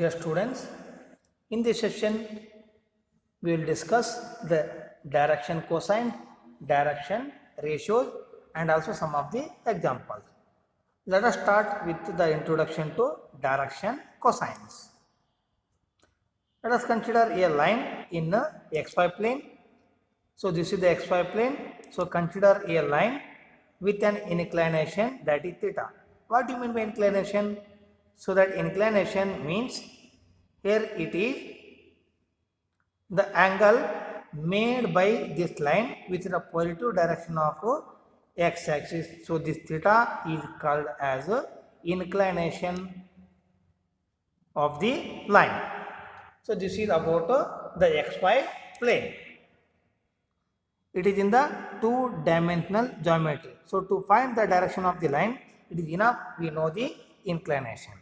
Dear students, in this session we will discuss the direction cosine, direction ratios and also some of the examples. Let us start with the introduction to direction cosines. Let us consider a line in a xy plane. So this is the xy plane. So consider a line with an inclination that is theta. What do you mean by inclination? So that inclination means here it is the angle made by this line with the positive direction of x axis. So this theta is called as inclination of the line. So this is about the xy plane. It is in the two-dimensional geometry. So to find the direction of the line, it is enough we know the inclination.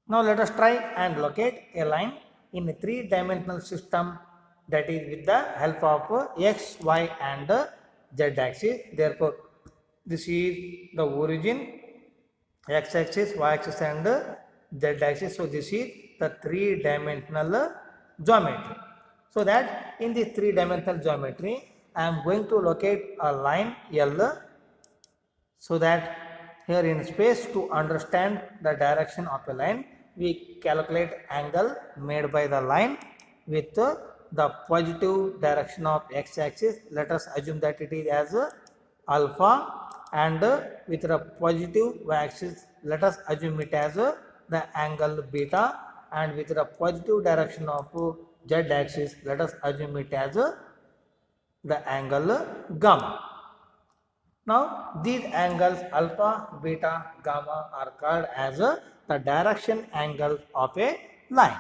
Now let us try and locate a line in a three-dimensional system, that is with the help of x, y and z axis. Therefore, this is the origin, x axis, y axis and z axis. So this is the three-dimensional geometry. So that in this three-dimensional geometry, I am going to locate a line L, so that here in space, to understand the direction of a line, we calculate angle made by the line with the positive direction of x axis. Let us assume that it is as alpha, and with the positive y axis, let us assume it as the angle beta, and with the positive direction of z axis, let us assume it as the angle gamma. Now these angles alpha, beta, gamma are called as the direction angle of a line.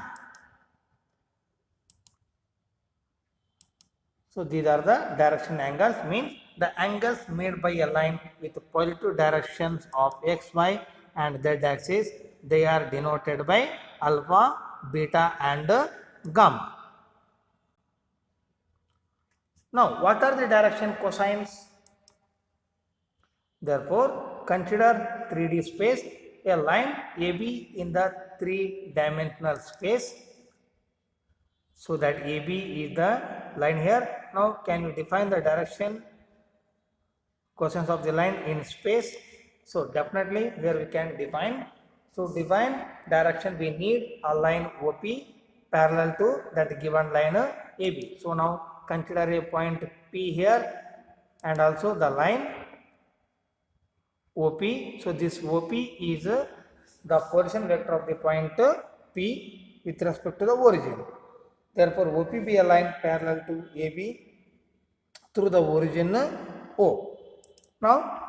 So these are the direction angles, means the angles made by a line with positive directions of x, y and z axis. They are denoted by alpha, beta and gamma. Now what are the direction cosines? Therefore, consider 3D space, a line AB in the three-dimensional space. So that AB is the line here. Now, can you define the direction cosines of the line in space? So definitely here we can define. So define direction, we need a line OP parallel to that given line AB. So now consider a point P here and also the line OP. So this OP is the position vector of the point P with respect to the origin. Therefore, OP be a line parallel to AB through the origin O. Now,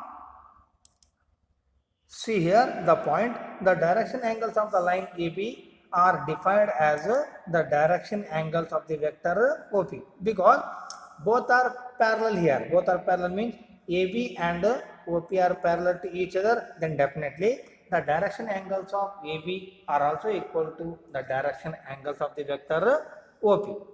see here the point, the direction angles of the line AB are defined as the direction angles of the vector OP, because both are parallel here. Both are parallel means AB and OP are parallel to each other, then definitely the direction angles of AB are also equal to the direction angles of the vector OP.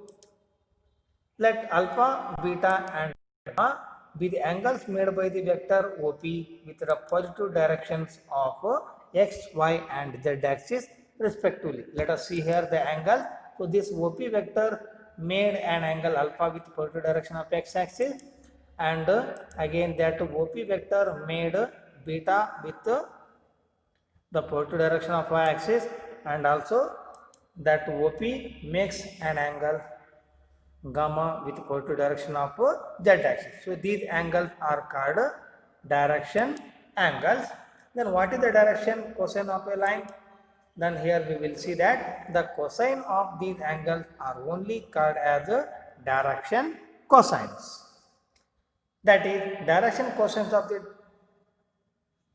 Let alpha, beta and gamma be the angles made by the vector OP with the positive directions of x, y and z axis respectively. Let us see here the angle. So this OP vector made an angle alpha with positive direction of x axis, and again that OP vector made beta with the positive direction of y axis, and also that OP makes an angle gamma with positive direction of z axis. So these angles are called direction angles. Then what is the direction cosine of a line? Then here we will see that the cosine of these angles are only called as direction cosines. That is, direction cosines of the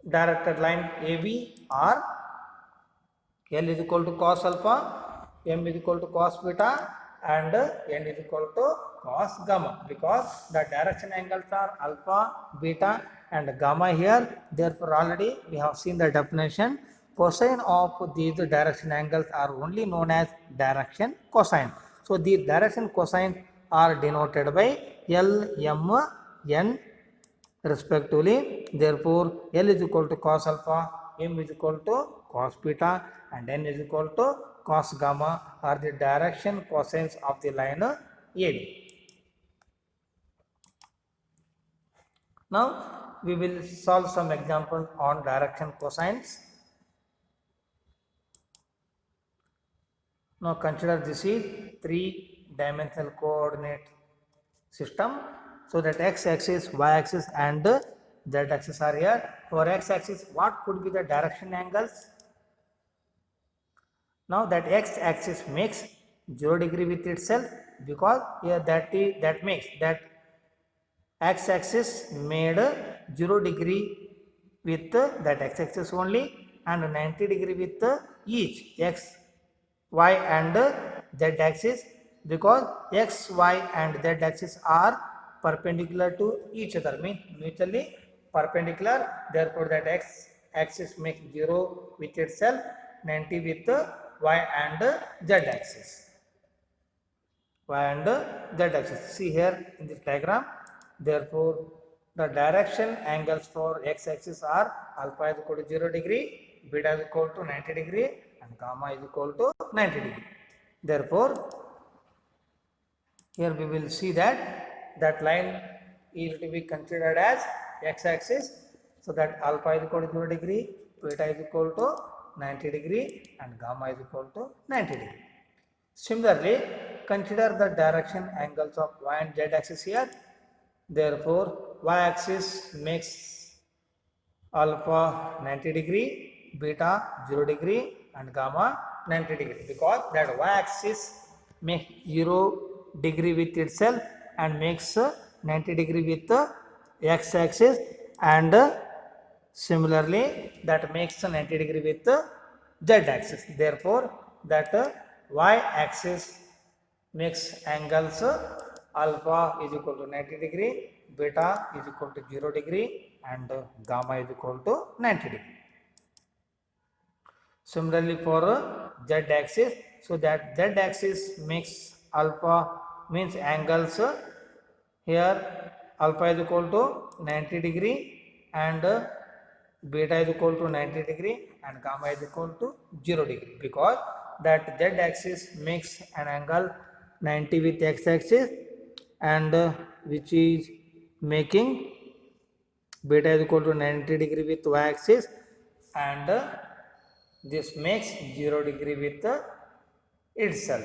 directed line AB are L is equal to cos alpha, M is equal to cos beta and N is equal to cos gamma, because the direction angles are alpha, beta and gamma here. Therefore, already we have seen the definition. Cosine of these direction angles are only known as direction cosine. So these direction cosines are denoted by L, M, N respectively. Therefore, L is equal to cos alpha, M is equal to cos beta and n is equal to cos gamma are the direction cosines of the line AB. Now we will solve some example on direction cosines. Now consider this is 3-dimensional coordinate system. So that x-axis, y-axis and z-axis are here. For x-axis, what could be the direction angles? Now that x-axis makes 0 degree with itself, because here that makes that x-axis made 0 degree with that x-axis only and 90 degree with each x, y and z-axis, because x, y and z-axis are perpendicular to each other, means mutually perpendicular. Therefore that x-axis makes 0 with itself, 90 with y and z-axis. Y and z-axis. See here in this diagram. Therefore, the direction angles for x-axis are alpha is equal to 0 degree, beta is equal to 90 degree and gamma is equal to 90 degree. Therefore, here we will see that line is to be considered as x-axis. So that alpha is equal to 0 degree, beta is equal to 90 degree and gamma is equal to 90 degree. Similarly, consider the direction angles of y and z axis here. Therefore, y-axis makes alpha 90 degree, beta 0 degree and gamma 90 degree, because that y-axis makes 0 degree with itself and makes 90 degree with the x-axis, and similarly that makes 90 degree with the z-axis. Therefore, that y-axis makes angles alpha is equal to 90 degree, beta is equal to 0 degree and gamma is equal to 90 degree. Similarly for z-axis, so that z-axis makes alpha means angles here alpha is equal to 90 degree and beta is equal to 90 degree and gamma is equal to 0 degree, because that z-axis makes an angle 90 with x-axis and which is making beta is equal to 90 degree with y-axis, and this makes 0 degree with itself.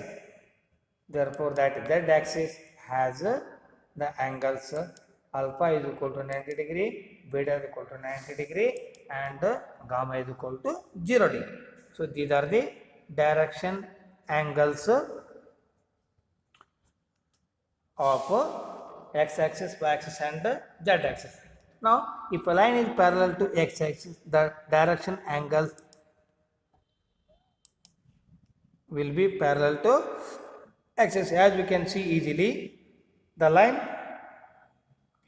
Therefore, that z-axis has the angles alpha is equal to 90 degree, beta is equal to 90 degree and gamma is equal to 0 degree. So, these are the direction angles of x-axis, y-axis and z-axis. Now, if a line is parallel to x-axis, the direction angles will be parallel to x-axis. As we can see easily, the line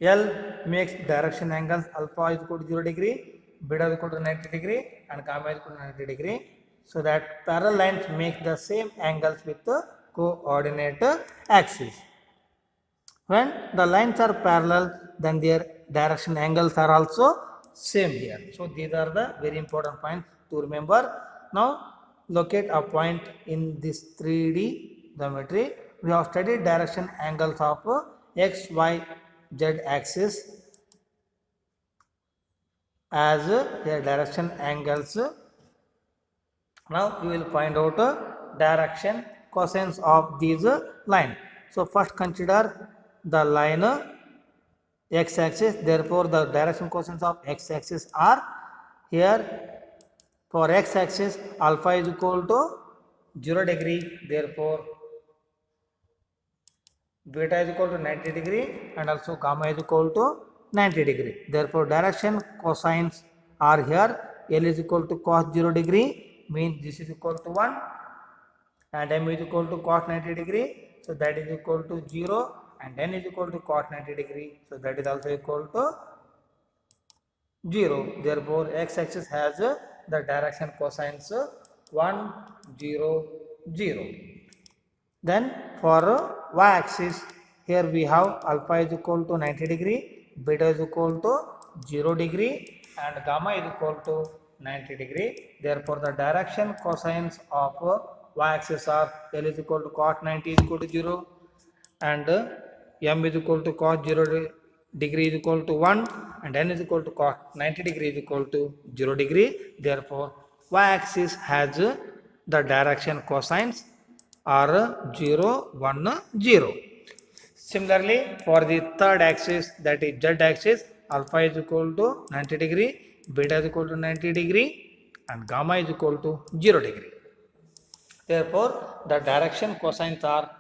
L makes direction angles alpha is equal to 0 degree, beta is equal to 90 degree and gamma is equal to 90 degree. So that parallel lines make the same angles with the coordinate axis. When the lines are parallel, then their direction angles are also same here. So these are the very important points to remember. Now locate a point in this 3D geometry. We have studied direction angles of x, y, z axis as their direction angles. Now we will find out direction cosines of these line. So first consider the line x-axis. Therefore, the direction cosines of x-axis are here. For x-axis, alpha is equal to 0 degree. Therefore, beta is equal to 90 degree and also gamma is equal to 90 degree. Therefore, direction cosines are here. L is equal to cos 0 degree, means this is equal to 1 and m is equal to cos 90 degree. So that is equal to 0 and n is equal to cos 90 degree. So that is also equal to 0. Therefore, x-axis has the direction cosines 1, 0, 0. Then for y-axis, here we have alpha is equal to 90 degree, beta is equal to 0 degree and gamma is equal to 90 degree. Therefore, the direction cosines of y-axis are L is equal to cos 90 is equal to 0 and m is equal to cos 0 degree is equal to 1 and n is equal to cos 90 degree is equal to 0 degree. Therefore, y-axis has the direction cosines are 0, 1, 0. Similarly, for the third axis, that is z axis, alpha is equal to 90 degree, beta is equal to 90 degree and gamma is equal to 0 degree. Therefore, the direction cosines are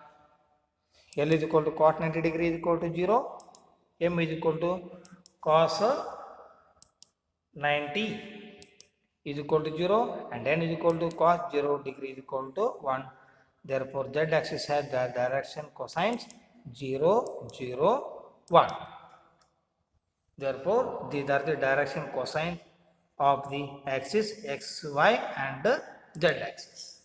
L is equal to cos 90 degree is equal to 0, m is equal to cos 90 is equal to 0 and n is equal to cos 0 degree is equal to 1. Therefore, z axis has the direction cosines 0, 0, 1. Therefore, these are the direction cosine of the axis x, y and z axis.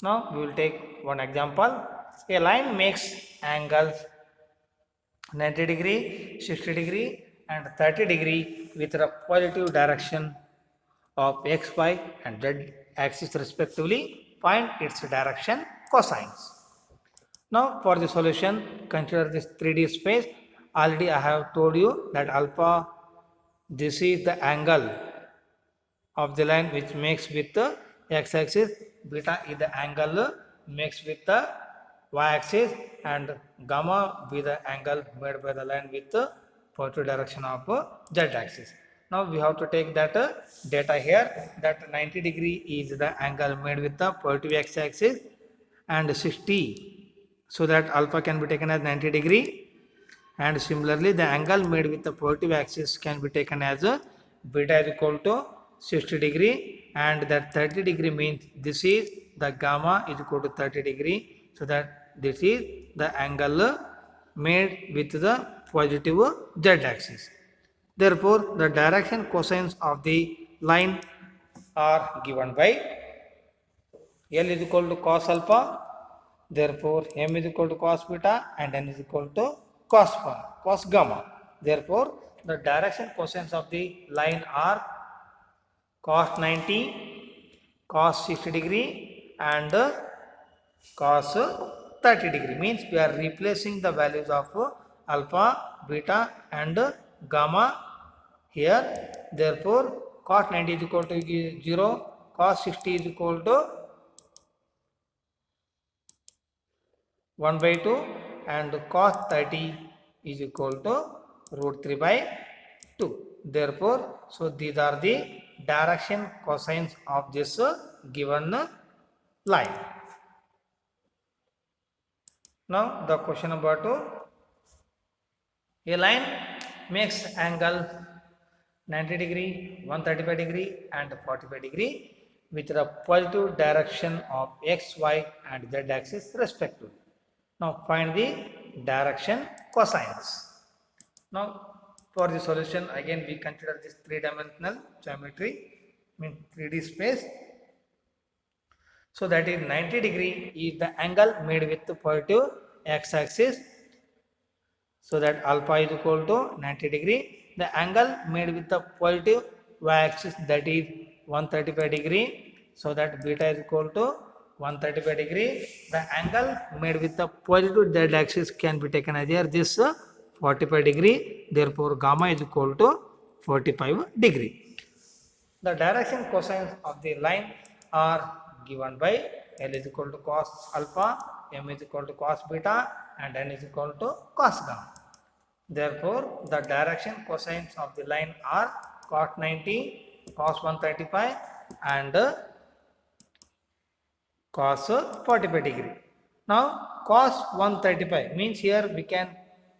Now, we will take one example. A line makes angles 90 degree, 60 degree and 30 degree with the positive direction of x, y and z axis respectively. Find its direction cosines. Now, for the solution, consider this 3D space. Already I have told you that alpha, this is the angle of the line which makes with the x-axis, beta is the angle makes with the y-axis and gamma be the angle made by the line with the positive direction of z-axis. Now we have to take that data here, that 90 degree is the angle made with the positive x-axis and 60, so that alpha can be taken as 90 degree, and similarly the angle made with the positive axis can be taken as beta is equal to 60 degree, and that 30 degree means this is the gamma is equal to 30 degree, so that this is the angle made with the positive z axis. Therefore, the direction cosines of the line are given by L is equal to cos alpha, therefore m is equal to cos beta and n is equal to cos gamma. Therefore, the direction cosines of the line are cos 90, cos 60 degree and cos 30 degree. Means we are replacing the values of alpha, beta and gamma here. Therefore, cos 90 is equal to 0, cos 60 is equal to 1 by 2 and cos 30 is equal to root 3 by 2. Therefore, so these are the direction cosines of this given line. Now, the question number 2. A line makes angle 90 degree, 135 degree and 45 degree with the positive direction of x, y and z axis respectively. Now, find the direction cosines. Now, for the solution, again we consider this three-dimensional geometry, means 3D space. So that is 90 degree is the angle made with the positive x-axis. So that alpha is equal to 90 degree. The angle made with the positive y-axis, that is 135 degree. So that beta is equal to 135 degree. The angle made with the positive z-axis can be taken as here this 45 degree. Therefore, gamma is equal to 45 degree. The direction cosines of the line are given by L is equal to cos alpha, m is equal to cos beta and n is equal to cos gamma. Therefore, the direction cosines of the line are cos 90, cos 135 and cos 45 degree. Now, cos 135 means here we can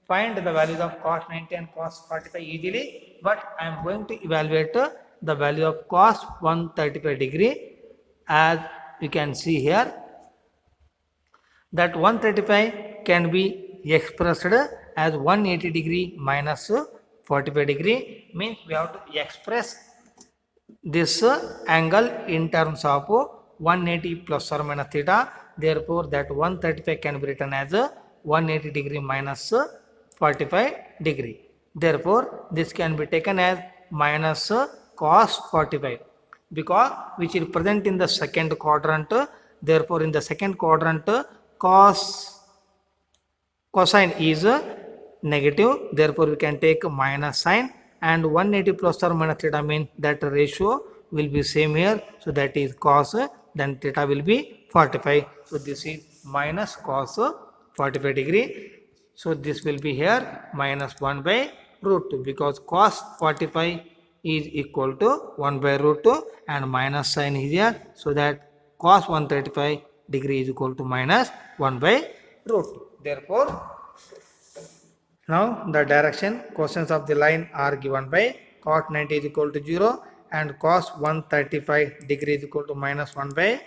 find the values of cos 90 and cos 45 easily, but I am going to evaluate the value of cos 135 degree. As you can see here, that 135 can be expressed as 180 degree minus 45 degree, means we have to express this angle in terms of 180 plus or minus theta. Therefore, that 135 can be written as 180 degree minus 45 degree. Therefore, this can be taken as minus cos 45, because which is present in the second quadrant. Therefore, in the second quadrant, cosine is negative. Therefore, we can take minus sign, and 180 plus or minus theta means that ratio will be same here. So that is cos, then theta will be 45. So this is minus cos 45 degree. So this will be here minus 1 by root 2, because cos 45 is equal to 1 by root 2 and minus sign is here. So that cos 135 degree is equal to minus 1 by root 2. Therefore, now the direction cosines of the line are given by cos 90 is equal to 0 and cos 135 degree is equal to minus 1 by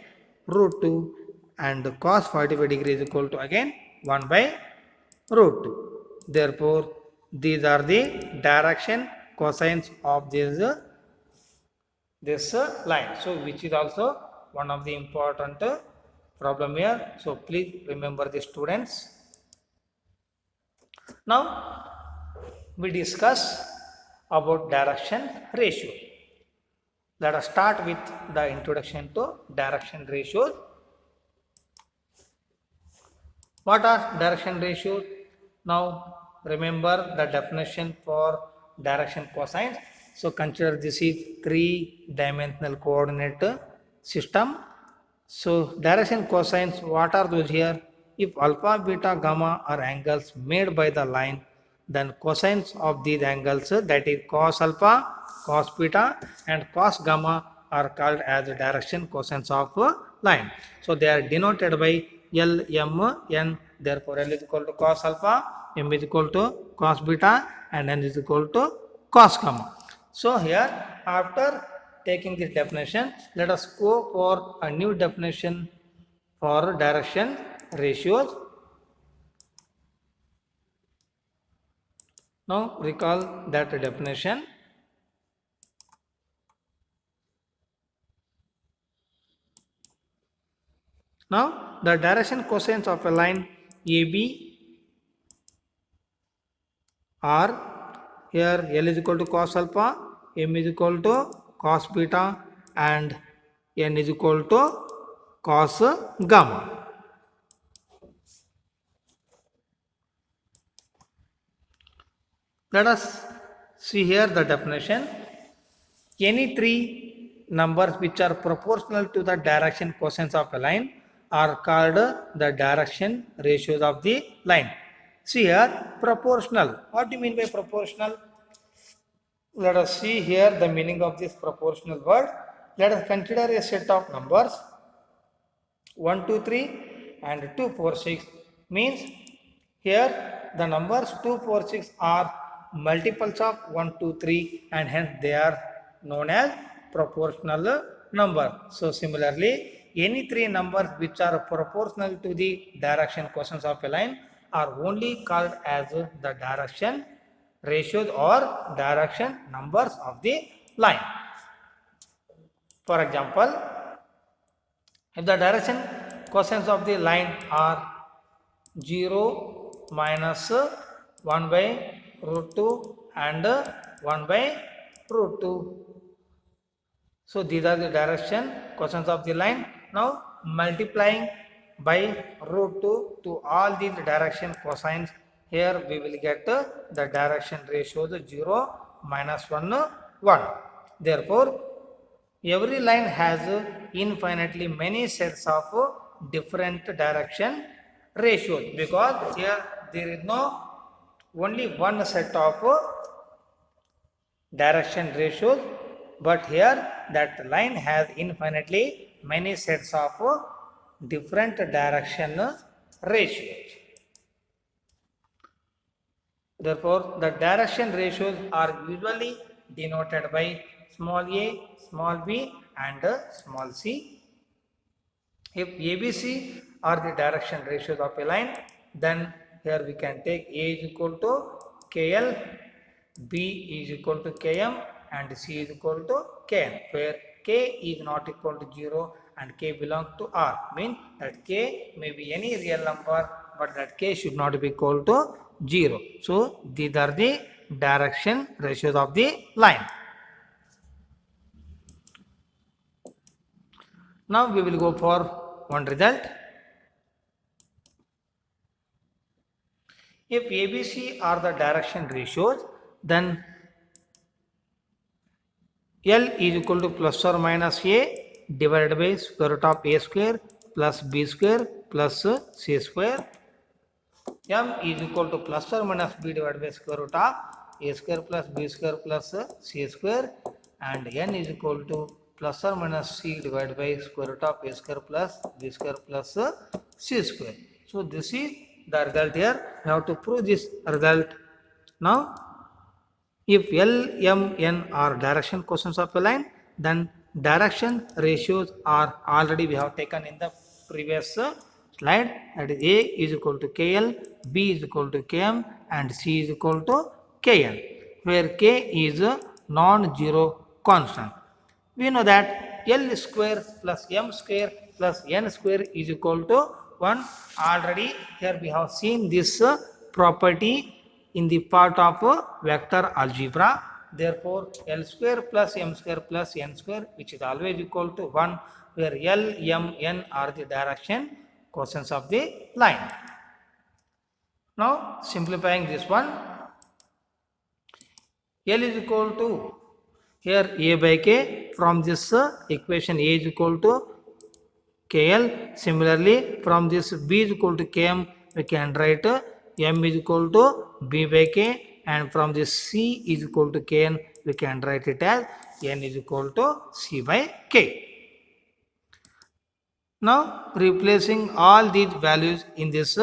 root 2 and cos 45 degree is equal to again 1 by root 2. Therefore, these are the direction cosines of this line. So, which is also one of the important problem here. So, please remember the students. Now, we discuss about direction ratio. Let us start with the introduction to direction ratios. What are direction ratios? Now, remember the definition for direction cosines. So, consider this is three-dimensional coordinate system. So, direction cosines, what are those here? If alpha, beta, gamma are angles made by the line, then cosines of these angles, that is cos alpha, cos beta and cos gamma, are called as direction cosines of line. So, they are denoted by L, M, N. Therefore, L is equal to cos alpha, M is equal to cos beta and N is equal to cos gamma. So, here after taking this definition, let us go for a new definition for direction ratios. Now, recall that definition. Now, the direction cosines of a line AB are here L is equal to cos alpha, M is equal to cos beta and N is equal to cos gamma. Let us see here the definition. Any three numbers which are proportional to the direction cosines of a line are called the direction ratios of the line. See here, proportional. What do you mean by proportional? Let us see here the meaning of this proportional word. Let us consider a set of numbers 1, 2, 3 and 2, 4, 6. Means here the numbers 2, 4, 6 are multiples of 1, 2, 3 and hence they are known as proportional number. So similarly, any three numbers which are proportional to the direction cosines of a line are only called as the direction ratios or direction numbers of the line. For example, if the direction cosines of the line are 0, minus 1 by root 2 and 1 by root 2. So, these are the direction cosines of the line. Now, multiplying by root 2 to all these direction cosines, here we will get the direction ratios 0, minus 1, 1. Therefore, every line has infinitely many sets of different direction ratios, because here there is no only one set of direction ratios, but here that line has infinitely many sets of different direction ratios. Therefore, the direction ratios are usually denoted by small a, small b and small c. If ABC are the direction ratios of a line, then here we can take A is equal to KL, B is equal to KM and C is equal to KN, where K is not equal to 0 and K belongs to R. Means that K may be any real number, but that K should not be equal to 0. So, these are the direction ratios of the line. Now we will go for one result. If ABC are the direction ratios, then L is equal to plus or minus A divided by square root of A square plus B square plus C square. M is equal to plus or minus B divided by square root of A square plus B square plus C square, and N is equal to plus or minus C divided by square root of A square plus B square plus C square. So this is the result here. We have to prove this result. Now if L, M, N are direction quotients of a line, then direction ratios are already we have taken in the previous slide. That is A is equal to KL, B is equal to KM, and C is equal to KN, where K is a non-zero constant. We know that L square plus M square plus N square is equal to 1. Already here we have seen this property in the part of vector algebra. Therefore, L square plus M square plus N square, which is always equal to 1, where L, M, N are the direction quotients of the line. Now, simplifying this one, L is equal to here A by K. From this equation, A is equal to KL. Similarly, from this B is equal to KM, we can write M is equal to B by K, and from this C is equal to Kn, we can write it as N is equal to C by K. Now replacing all these values in this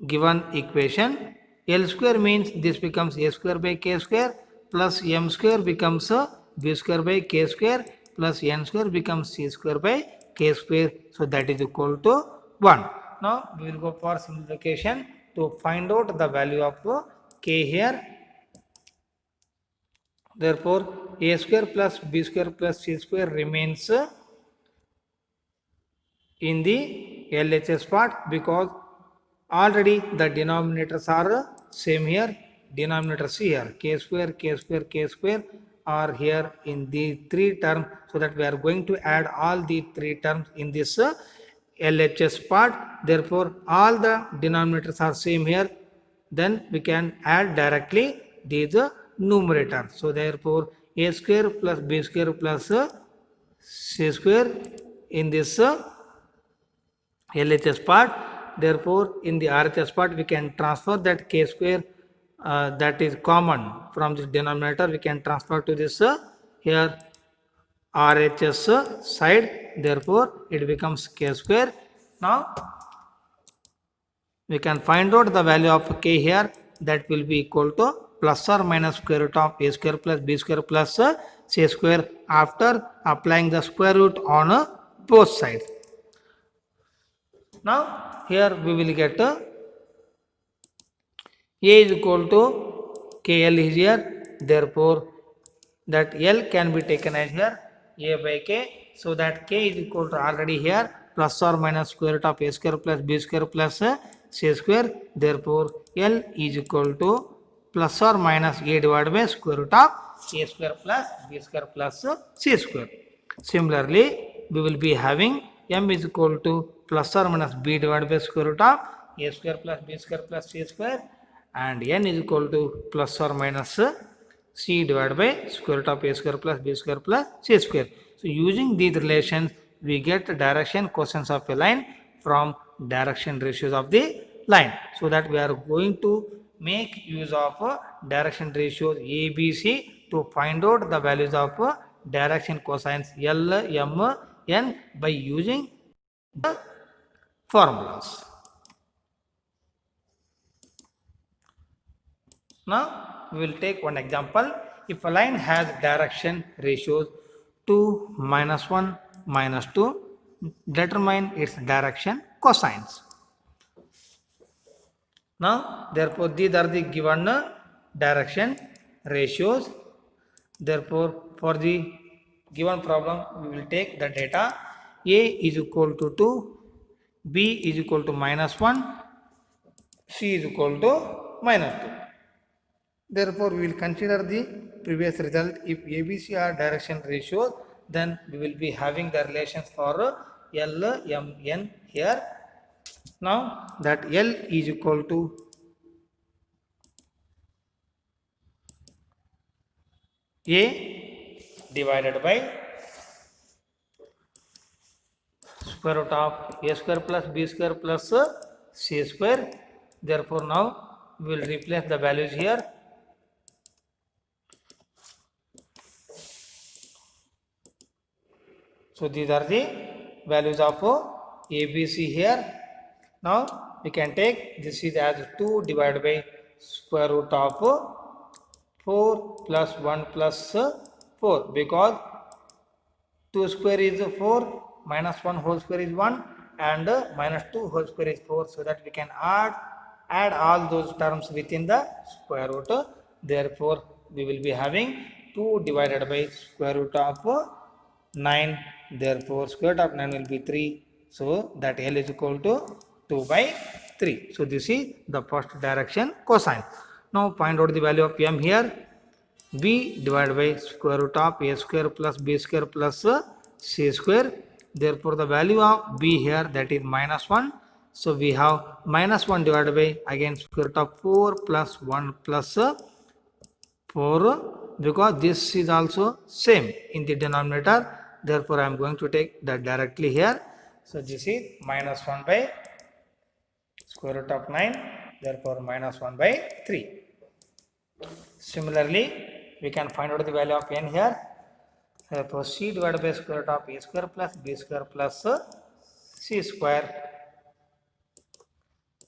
given equation, L square means this becomes A square by K square plus M square becomes B square by K square plus N square becomes C square by K square. So that is equal to 1. Now we will go for simplification to find out the value of K here. Therefore, A square plus B square plus C square remains in the LHS part, because already the denominators are same here. Denominators here K square, K square, K square are here in the 3 terms, so that we are going to add all the 3 terms in this LHS part. Therefore, all the denominators are same here. Then we can add directly these numerator. So therefore, A square plus B square plus C square in this LHS part. Therefore, in the RHS part, we can transfer that K square that is common from this denominator. We can transfer to this here RHS side. Therefore, it becomes K square. Now, we can find out the value of K here. That will be equal to plus or minus square root of A square plus B square plus C square after applying the square root on both sides. Now, here we will get A is equal to KL is here. Therefore, that L can be taken as here A by K. So that K is equal to already here plus or minus square root of A square plus B square plus C square. Therefore, L is equal to plus or minus A divided by square root of A square plus B square plus C square. Similarly, we will be having M is equal to plus or minus B divided by square root of A square plus B square plus C square, and N is equal to plus or minus C divided by square root of A square plus B square plus C square. So using these relations, we get direction quotients of a line from direction ratios of the line. So that we are going to make use of direction ratios ABC to find out the values of direction cosines L, M, N by using the formulas. Now we will take one example. If a line has direction ratios 2, -1, -2, determine its direction cosines. Now, therefore, these are the given direction ratios. Therefore, for the given problem, we will take the data. A is equal to 2, B is equal to -1, C is equal to -2. Therefore, we will consider the previous result. If ABC are direction ratios, then we will be having the relations for L, M, N here. Now that L is equal to A divided by square root of A square plus B square plus C square. Therefore, now we will replace the values here. So these are the values of ABC here. Now we can take this is as 2 divided by square root of 4 plus 1 plus 4, because 2 square is 4, minus 1 whole square is 1, and minus 2 whole square is 4, so that we can add all those terms within the square root. Therefore, we will be having 2 divided by square root of 9. Therefore, square root of 9 will be 3. So that L is equal to 2 by 3. So this is the first direction cosine. Now find out the value of M here. B divided by square root of A square plus B square plus C square. Therefore, the value of B here, that is minus 1. So we have minus 1 divided by again square root of 4 plus 1 plus 4, because this is also same in the denominator. Therefore, I am going to take that directly here. So this is minus 1 by square root of 9. Therefore, minus 1 by 3. Similarly, we can find out the value of N here. Therefore, C divided by square root of A square plus B square plus C square,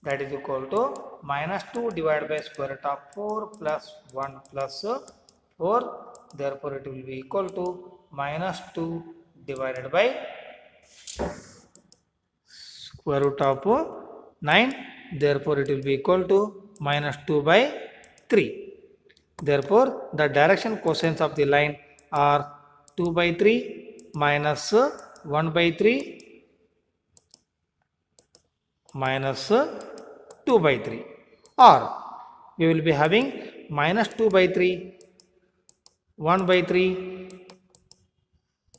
that is equal to minus 2 divided by square root of 4 plus 1 plus 4. Therefore, it will be equal to minus 2 divided by square root of 9. Therefore, it will be equal to minus 2 by 3. Therefore, the direction cosines of the line are 2 by 3 minus 1 by 3 minus 2 by 3, or we will be having minus 2 by 3, 1 by 3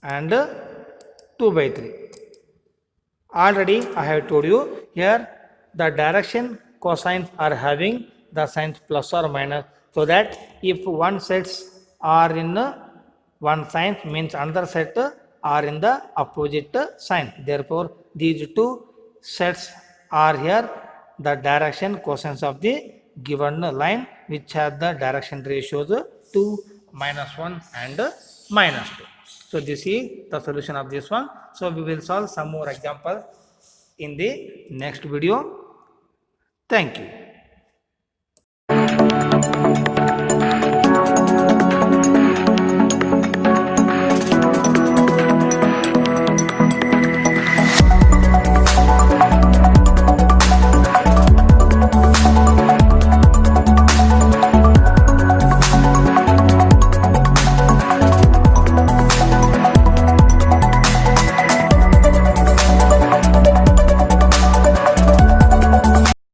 and 2 by 3. Already I have told you here the direction cosines are having the signs plus or minus, so that if one sets are in one sign, means another set are in the opposite sign. Therefore, these two sets are here the direction cosines of the given line, which has the direction ratios 2, minus 1 and minus 2. So this is the solution of this one. So we will solve some more examples in the next video. Thank you.